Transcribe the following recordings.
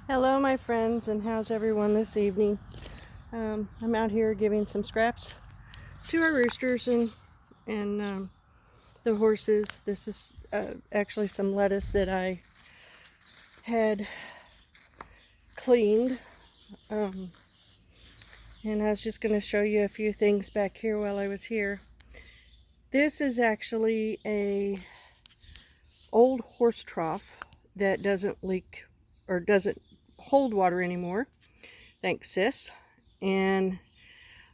Hello my friends, and how's everyone this evening? I'm out here giving some scraps to our roosters and the horses. This is actually some lettuce that I had cleaned, and I was just going to show you a few things back here while I was here. This is actually a old horse trough that doesn't leak or doesn't hold water anymore. Thanks, sis. And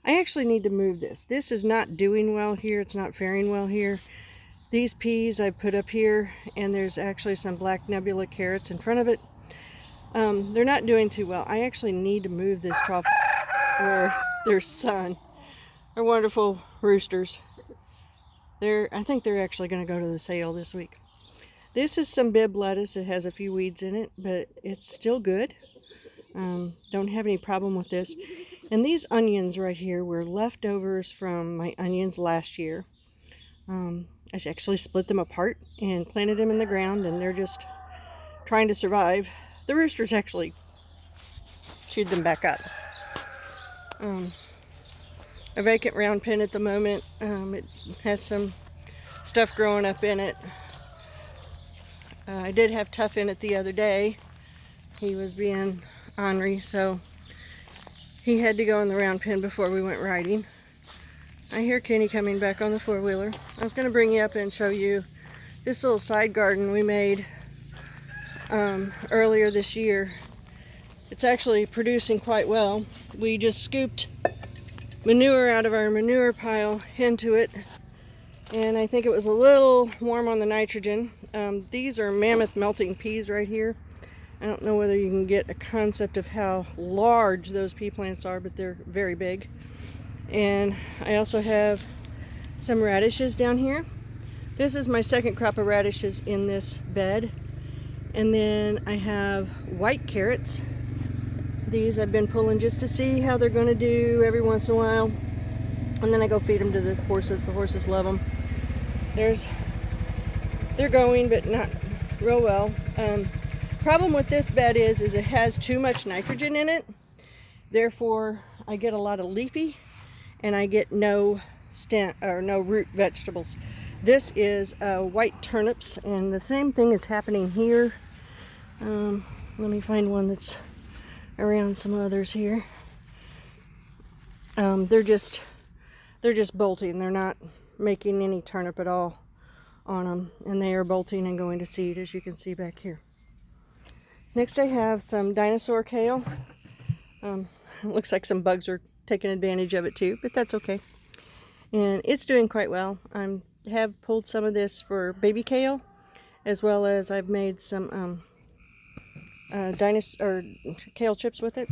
I actually need to move this. This is not doing well here. It's not faring well here. These peas I put up here, and there's actually some black nebula carrots in front of it. They're not doing too well. I actually need to move this trough where there's sun. They're wonderful roosters. I think they're actually going to go to the sale this week. This is some Bibb lettuce. It has a few weeds in it, but it's still good. Don't have any problem with this. And these onions right here were leftovers from my onions last year. I actually split them apart and planted them in the ground, and they're just trying to survive. The roosters actually chewed them back up. A vacant round pen at the moment. It has some stuff growing up in it. I did have Tough in it the other day. He was being ornery, so he had to go in the round pen before we went riding. I hear Kenny coming back on the four-wheeler. I was going to bring you up and show you this little side garden we made earlier this year. It's actually producing quite well. We just scooped manure out of our manure pile into it, and I think it was a little warm on the nitrogen. These are mammoth melting peas right here. I don't know whether you can get a concept of how large those pea plants are, but they're very big. And I also have some radishes down here. This is my second crop of radishes in this bed. And then I have white carrots. These I've been pulling just to see how they're going to do every once in a while. And then I go feed them to the horses. The horses love them. They're going, but not real well. Problem with this bed is it has too much nitrogen in it. Therefore, I get a lot of leafy, and I get no root vegetables. This is white turnips, and the same thing is happening here. Let me find one that's around some others here. They're just bolting. They're not making any turnip at all on them, and they are bolting and going to seed, as you can see back here. Next I have some dinosaur kale. It looks like some bugs are taking advantage of it too, but that's okay. And it's doing quite well. I have pulled some of this for baby kale, as well as I've made some kale chips with it.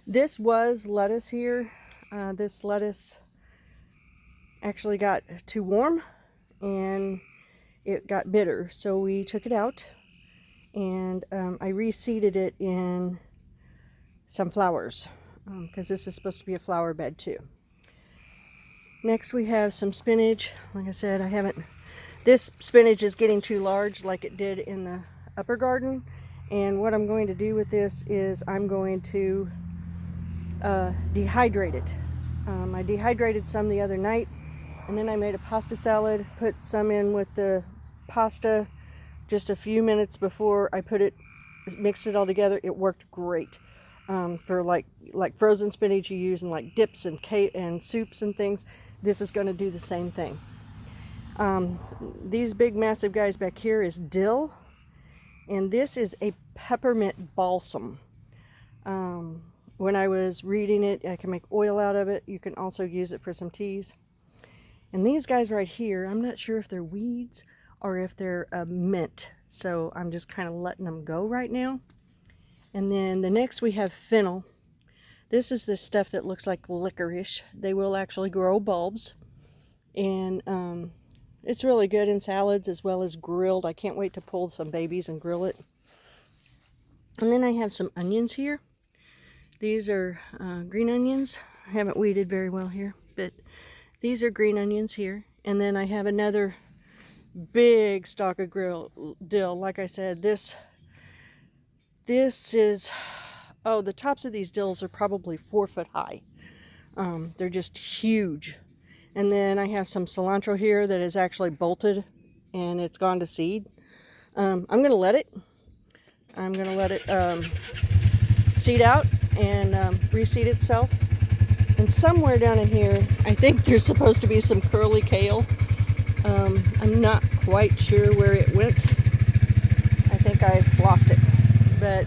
This was lettuce here. This lettuce actually got too warm and it got bitter, so we took it out, and I reseeded it in some flowers, because this is supposed to be a flower bed too. Next we have some spinach. Like I said, this spinach is getting too large like it did in the upper garden, and what I'm going to do with this is I'm going to dehydrate it. I dehydrated some the other night, and then I made a pasta salad, put some in with the pasta just a few minutes before I mixed it all together. It worked great. For like frozen spinach you use in like dips and soups and things. This is going to do the same thing. These big massive guys back here is dill, and this is a peppermint balsam. When I was reading it, I can make oil out of it. You can also use it for some teas. And these guys right here, I'm not sure if they're weeds or if they're mint, so I'm just kind of letting them go right now. And then the next we have fennel. This is the stuff that looks like licorice. They will actually grow bulbs, and it's really good in salads as well as grilled. I can't wait to pull some babies and grill it. And then I have some onions here. These are green onions. I haven't weeded very well here, but these are green onions here. And then I have another big stalk of dill. Like I said, this This is, oh, the tops of these dills are probably 4 foot high. They're just huge. And then I have some cilantro here that is actually bolted and it's gone to seed. I'm going to let it. I'm going to let it seed out and reseed itself. And somewhere down in here, I think there's supposed to be some curly kale. I'm not quite sure where it went. I think I lost it. But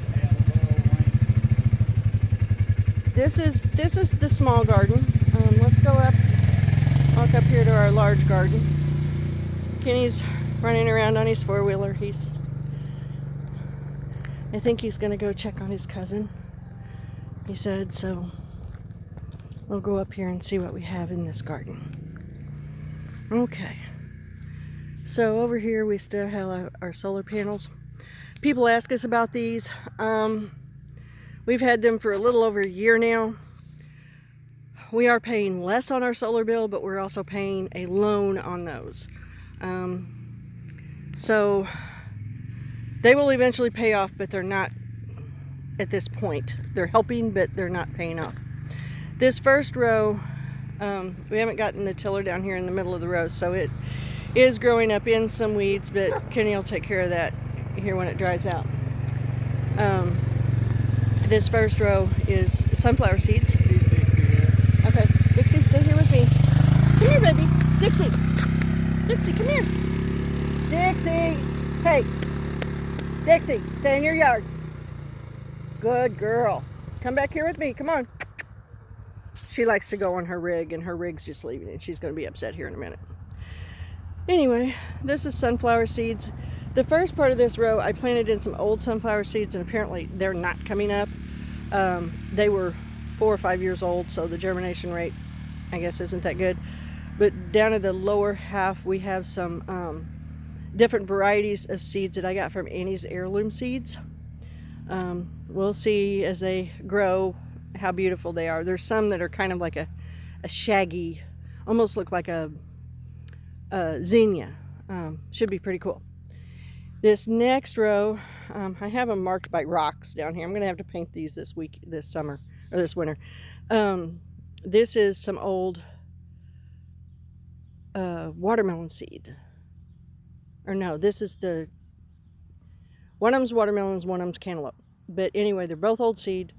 this is the small garden. Let's go walk up here to our large garden. Kenny's running around on his four-wheeler. I think he's going to go check on his cousin, he said, so we'll go up here and see what we have in this garden. Okay, so over here we still have our solar panels. People ask us about these. We've had them for a little over a year now. We are paying less on our solar bill, but we're also paying a loan on those. So they will eventually pay off, but they're not at this point. They're helping, but they're not paying off. This first row, we haven't gotten the tiller down here in the middle of the row, so it is growing up in some weeds, but Kenny will take care of that here when it dries out. This first row is sunflower seeds. Okay, Dixie, stay here with me. Come here, baby. Dixie. Dixie, come here. Dixie. Hey. Dixie, stay in your yard. Good girl. Come back here with me. Come on. She likes to go on her rig, and her rig's just leaving, and she's going to be upset here in a minute. Anyway, this is sunflower seeds. The first part of this row, I planted in some old sunflower seeds, and apparently they're not coming up. They were 4 or 5 years old, so the germination rate, I guess, isn't that good. But down in the lower half, we have some different varieties of seeds that I got from Annie's Heirloom Seeds. We'll see as they grow how beautiful they are. There's some that are kind of like a shaggy, almost look like a zinnia. Should be pretty cool. This next row, I have them marked by rocks down here. I'm going to have to paint these this summer, or this winter. This is some old watermelon seed. Or no, this is one of them's watermelons, one of them's cantaloupe. But anyway, they're both old seed.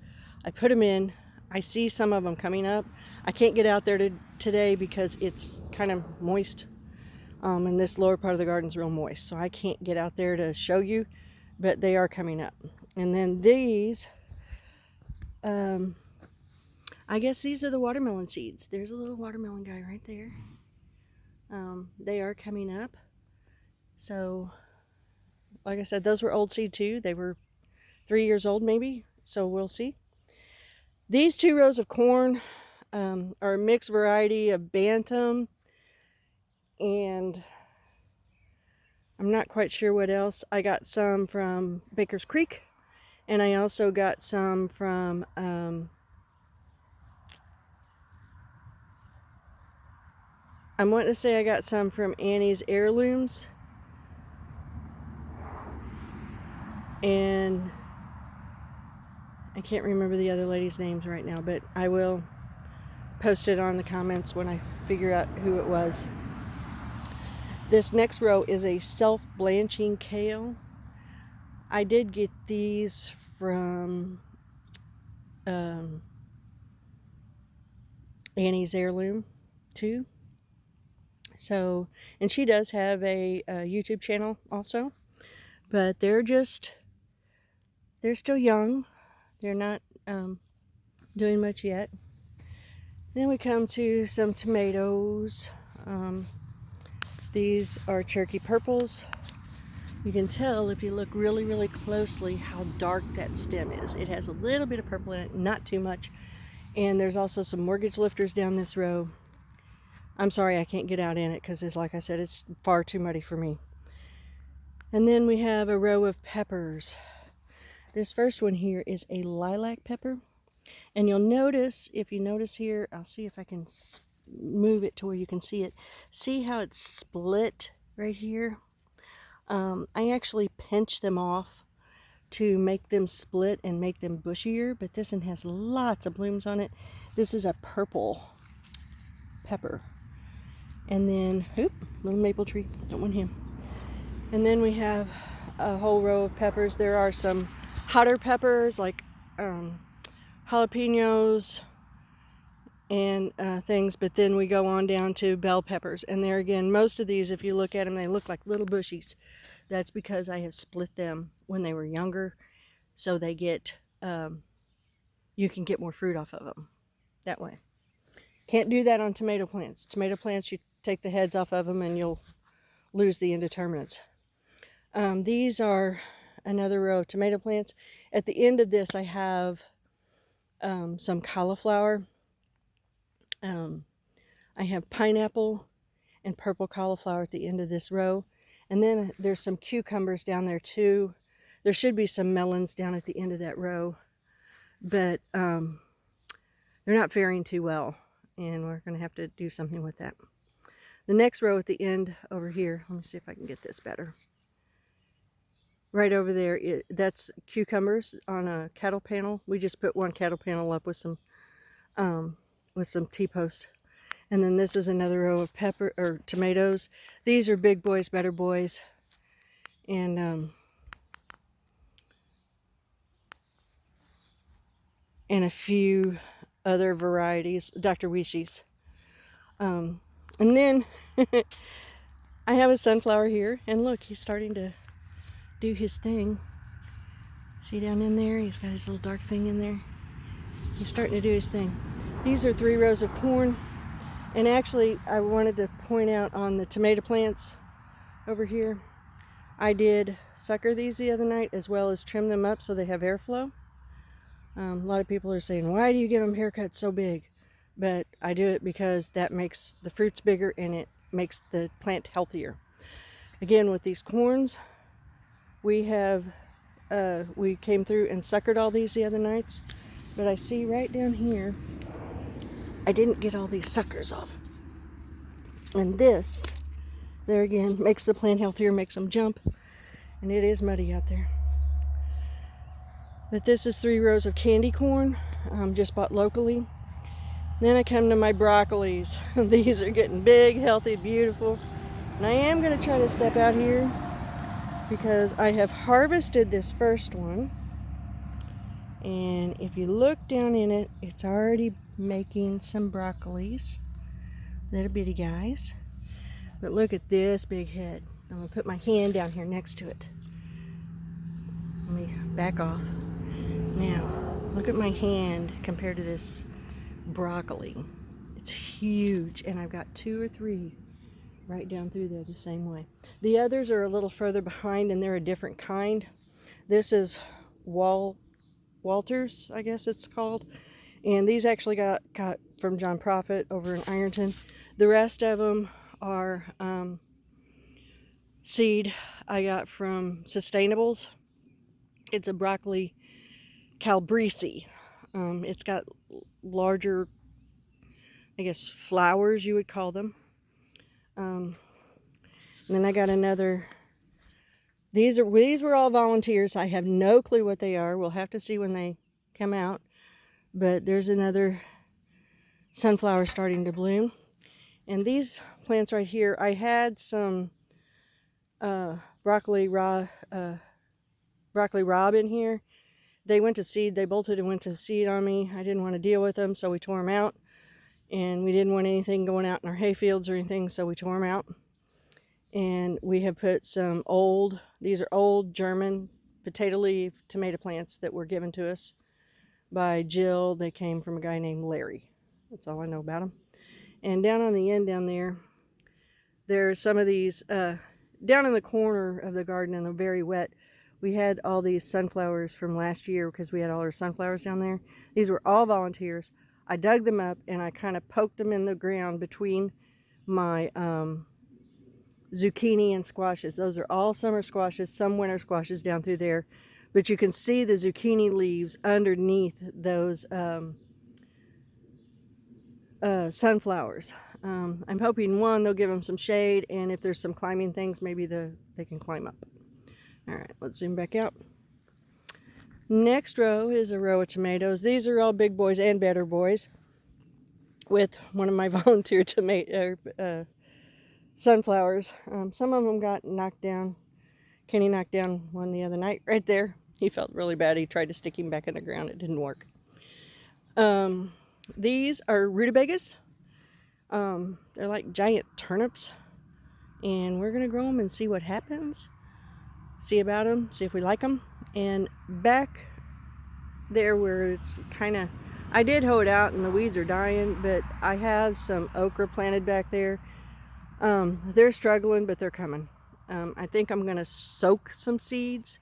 I put them in. I see some of them coming up. I can't get out there today because it's kind of moist. And this lower part of the garden's real moist, so I can't get out there to show you, but they are coming up. And then these, I guess these are the watermelon seeds. There's a little watermelon guy right there. They are coming up. So, like I said, those were old seed too. They were 3 years old maybe, so we'll see. These 2 rows of corn are a mixed variety of Bantam, and I'm not quite sure what else. I got some from Baker's Creek, and I also got some from I'm wanting to say I got some from Annie's Heirlooms, and I can't remember the other ladies' names right now, but I will post it on the comments when I figure out who it was. This next row is a self-blanching kale. I did get these from Annie's Heirloom too. So, and she does have a YouTube channel also, but they're still young. They're not doing much yet. Then we come to some tomatoes. These are Cherokee Purples. You can tell if you look really, really closely how dark that stem is. It has a little bit of purple in it, not too much. And there's also some mortgage lifters down this row. I'm sorry I can't get out in it because, like I said, it's far too muddy for me. And then we have a row of peppers. This first one here is a lilac pepper. And you'll notice, if you notice here, I'll see if I can move it to where you can see it. See how it's split right here? I actually pinch them off to make them split and make them bushier, but this one has lots of blooms on it. This is a purple pepper. And then, oop, little maple tree, don't want him. And then we have a whole row of peppers. There are some hotter peppers like jalapenos and things, but then we go on down to bell peppers. And there again, most of these, if you look at them, they look like little bushies. That's because I have split them when they were younger, so they get, you can get more fruit off of them that way. Can't do that on tomato plants. Tomato plants, you take the heads off of them and you'll lose the indeterminates. These are another row of tomato plants. At the end of this, I have some cauliflower. I have pineapple and purple cauliflower at the end of this row. And then there's some cucumbers down there too. There should be some melons down at the end of that row, but they're not faring too well, and we're going to have to do something with that. The next row at the end over here, let me see if I can get this better. Right over there, that's cucumbers on a cattle panel. We just put one cattle panel up with some T-post. And then this is another row of pepper or tomatoes. These are big boys, better boys, and a few other varieties, Dr. Wishi's. And then I have a sunflower here, and look, he's starting to do his thing. See down in there, he's got his little dark thing in there. He's starting to do his thing. These are 3 rows of corn. And actually, I wanted to point out on the tomato plants over here, I did sucker these the other night as well as trim them up so they have airflow. A lot of people are saying, why do you give them haircuts so big? But I do it because that makes the fruits bigger and it makes the plant healthier. Again, with these corns, we came through and suckered all these the other nights, but I see right down here, I didn't get all these suckers off. And this, there again, makes the plant healthier, makes them jump. And it is muddy out there. But this is 3 rows of candy corn, just bought locally. Then I come to my broccolis. These are getting big, healthy, beautiful. And I am going to try to step out here because I have harvested this first one. And if you look down in it, it's already making some broccolis, little bitty guys. But look at this big head. I'm going to put my hand down here next to it. Let me back off. Now, look at my hand compared to this broccoli. It's huge, and I've got 2 or 3 right down through there the same way. The others are a little further behind, and they're a different kind. This is Walters, I guess it's called. And these actually got from John Profit over in Ironton. The rest of them are seed I got from Sustainables. It's a broccoli calabrese. It's got larger, I guess, flowers you would call them. And then I got another. These were all volunteers. I have no clue what they are. We'll have to see when they come out. But there's another sunflower starting to bloom. And these plants right here, I had some broccoli raw Rob in here. They went to seed. They bolted and went to seed on me. I didn't want to deal with them, so we tore them out. And we didn't want anything going out in our hay fields or anything, so we tore them out. And we have put some these are old German potato leaf tomato plants that were given to us by Jill. They came from a guy named Larry. That's all I know about them. And down on the end down there, there's some of these, down in the corner of the garden in the very wet, we had all these sunflowers from last year because we had all our sunflowers down there. These were all volunteers. I dug them up and I kind of poked them in the ground between my zucchini and squashes. Those are all summer squashes, some winter squashes down through there. But you can see the zucchini leaves underneath those sunflowers. I'm hoping, one, they'll give them some shade, and if there's some climbing things, maybe they can climb up. All right, let's zoom back out. Next row is a row of tomatoes. These are all big boys and better boys, with one of my volunteer sunflowers. Some of them got knocked down. Kenny knocked down one the other night right there. He felt really bad. He tried to stick him back in the ground. It didn't work. These are rutabagas. They're like giant turnips, and we're gonna grow them and see what happens. See about them, see if we like them. And back there where it's kind of, I did hoe it out and the weeds are dying, but I have some okra planted back there. They're struggling, but they're coming. I think I'm gonna soak some seeds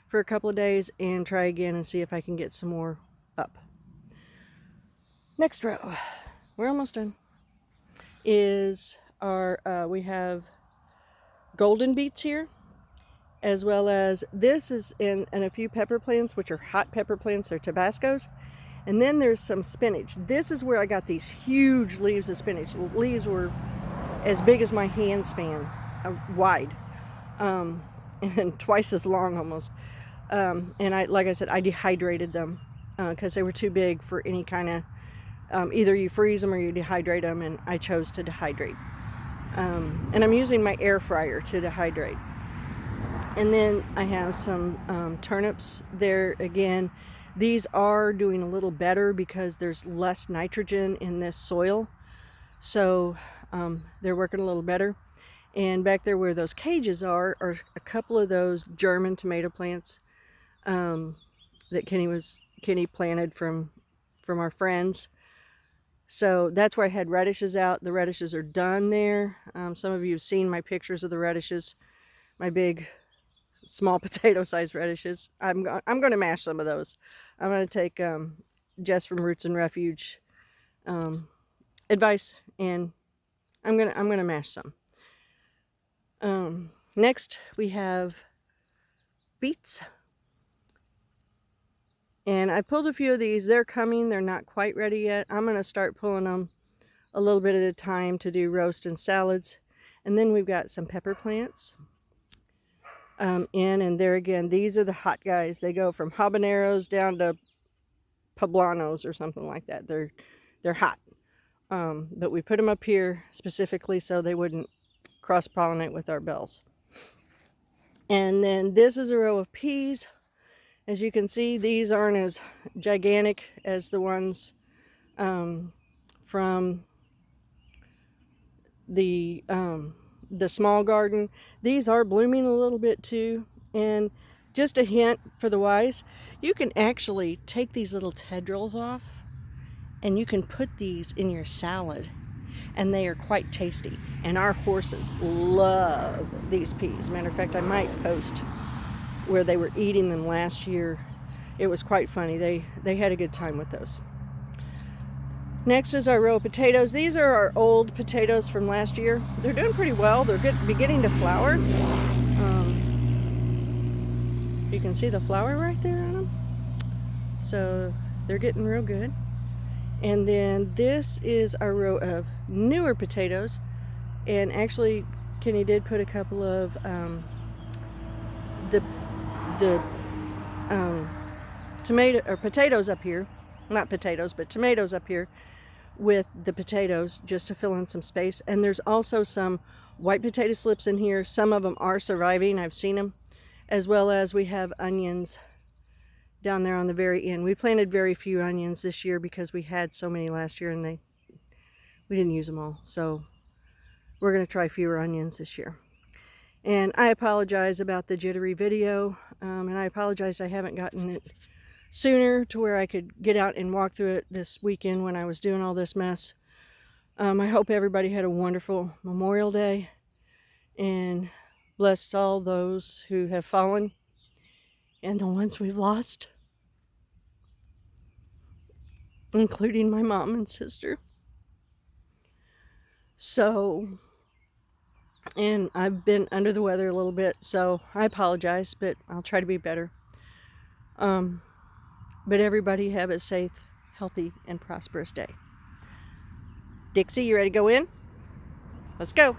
for a couple of days and try again and see if I can get some more up. Next row, we're almost done, is our, we have golden beets here, as well as this is in a few pepper plants, which are hot pepper plants, they're Tabascos. And then there's some spinach. This is where I got these huge leaves of spinach. The leaves were as big as my hand span, wide, and twice as long almost. And like I said, I dehydrated them because they were too big for any kind of, either you freeze them or you dehydrate them, and I chose to dehydrate. And I'm using my air fryer to dehydrate. And then I have some turnips there again. These are doing a little better because there's less nitrogen in this soil. So they're working a little better. And back there where those cages are a couple of those German tomato plants that Kenny planted from our friends. So that's where I had radishes out. The radishes are done there. Some of you have seen my pictures of the radishes, my big small potato sized radishes. I'm going to mash some of those. I'm going to take Jess from Roots and Refuge advice, and I'm gonna mash some. Next we have beets, and I pulled a few of these. They're coming. They're not quite ready yet. I'm going to start pulling them a little bit at a time to do roast and salads. And then we've got some pepper plants. And there again, these are the hot guys. They go from habaneros down to poblanos or something like that. They're hot. But we put them up here specifically so they wouldn't cross-pollinate with our bells. And then this is a row of peas. As you can see, these aren't as gigantic as the ones from the small garden. These are blooming a little bit too. And just a hint for the wise, you can actually take these little tendrils off and you can put these in your salad, and they are quite tasty. And our horses love these peas. Matter of fact, I might post where they were eating them last year. It was quite funny. They had a good time with those. Next is our row of potatoes. These are our old potatoes from last year. They're doing pretty well. They're beginning to flower. You can see the flower right there on them. So they're getting real good. And then this is our row of newer potatoes. And actually, Kenny did put a couple of tomato or potatoes up here. Not potatoes, but tomatoes up here with the potatoes just to fill in some space. And there's also some white potato slips in here. Some of them are surviving. I've seen them. As well as we have onions down there on the very end. We planted very few onions this year because we had so many last year and we didn't use them all. So we're going to try fewer onions this year. And I apologize about the jittery video. And I apologize I haven't gotten it sooner to where I could get out and walk through it this weekend when I was doing all this mess. I hope everybody had a wonderful Memorial Day, and bless all those who have fallen and the ones we've lost, including my mom and sister. So, and I've been under the weather a little bit, so I apologize, but I'll try to be better. But everybody have a safe, healthy, and prosperous day. Dixie, you ready to go in? Let's go.